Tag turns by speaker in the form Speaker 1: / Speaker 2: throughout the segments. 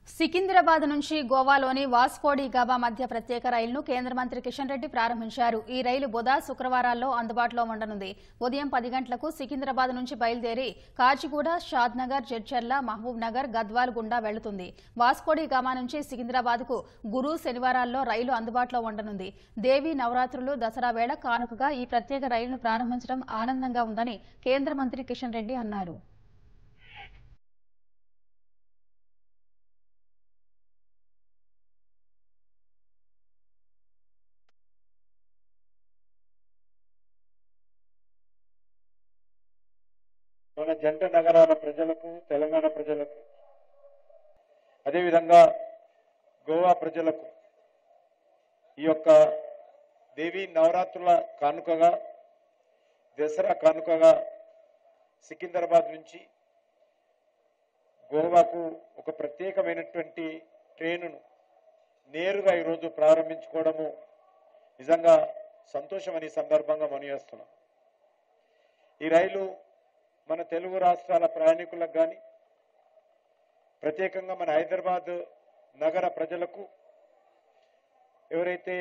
Speaker 1: సికింద్రాబాద్ నుంచి గోవాలోని Vasco da Gama మధ్య ప్రత్యేక రైలును కేంద్ర మంత్రి కిషన్ రెడ్డి ప్రారంభించారు. ఈ రైలు బుధ, శుక్రవారాల్లో అందుబాటులో ఉండనుంది. ఉదయం 10 గంటలకు సికింద్రాబాద్ నుంచి బయలుదేరి కాచిగూడ, షాద్నగర్, జడ్చర్ల, మహబూబ్ నగర్, గద్వాల్ గుండా వెళుతుంది. వాస్కోడి గామా నుంచి సికింద్రాబాద్కు గురు, శనివారాల్లో రైలు అందుబాటులో ఉండనుంది. దేవీ నవరాత్రులు, దసరా వేళ కానుకగా ఈ ప్రత్యేక రైలును ప్రారంభించడం ఆనందంగా ఉందని కేంద్ర మంత్రి కిషన్ రెడ్డి అన్నారు.
Speaker 2: మన జంట నగరాల ప్రజలకు, తెలంగాణ ప్రజలకు, అదేవిధంగా గోవా ప్రజలకు ఈ యొక్క దేవీ నవరాత్రుల కానుకగా, దసరా కానుకగా సికింద్రాబాద్ నుంచి గోవాకు ఒక ప్రత్యేకమైనటువంటి ట్రైనును నేరుగా ఈరోజు ప్రారంభించుకోవడము నిజంగా సంతోషమని సందర్భంగా మనయేస్తున్నాం. ఈ రైలు మన తెలుగు రాష్ట్రాల ప్రయాణికులకు కానీ, ప్రత్యేకంగా మన హైదరాబాద్ నగర ప్రజలకు, ఎవరైతే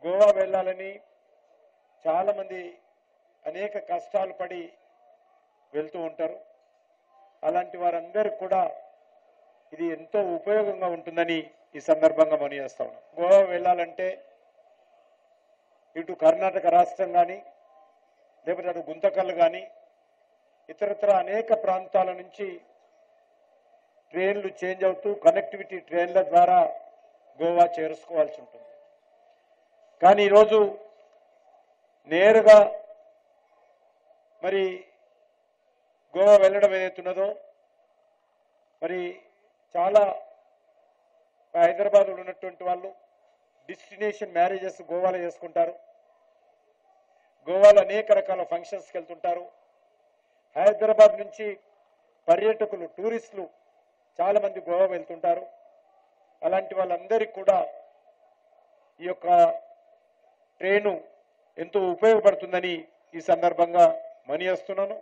Speaker 2: గోవా వెళ్ళాలని చాలామంది అనేక కష్టాలు పడి వెళ్తూ ఉంటారు. అలాంటి వారందరికీ కూడా ఇది ఎంతో ఉపయోగంగా ఉంటుందని ఈ సందర్భంగా మనయేస్తా ఉన్నాం. గోవా వెళ్ళాలంటే ఇటు కర్ణాటక రాష్ట్రం కానీ, లేకపోతే అటు గుంతకల్లు కానీ, ఇతరత్ర అనేక ప్రాంతాల నుంచి ట్రైన్లు చేంజ్ అవుతూ కనెక్టివిటీ ట్రైన్ల ద్వారా గోవా చేరుకోవాల్సి ఉంటుంది. కానీ ఈరోజు నేరుగా మరి గోవా వెళ్ళడం ఏదైతున్నదో, మరి చాలా హైదరాబాద్లో ఉన్నటువంటి వాళ్ళు డెస్టినేషన్ మ్యారేజెస్ గోవాలో చేసుకుంటారు. గోవాలో అనేక రకాల ఫంక్షన్స్కి వెళ్తుంటారు. హైదరాబాద్ నుంచి పర్యాటకులు, టూరిస్టులు చాలామంది గోవా వెళ్తుంటారు. అలాంటి వాళ్ళందరికీ కూడా ఈ యొక్క ట్రైను ఎంతో ఉపయోగపడుతుందని ఈ సందర్భంగా మనయేస్తున్నాను.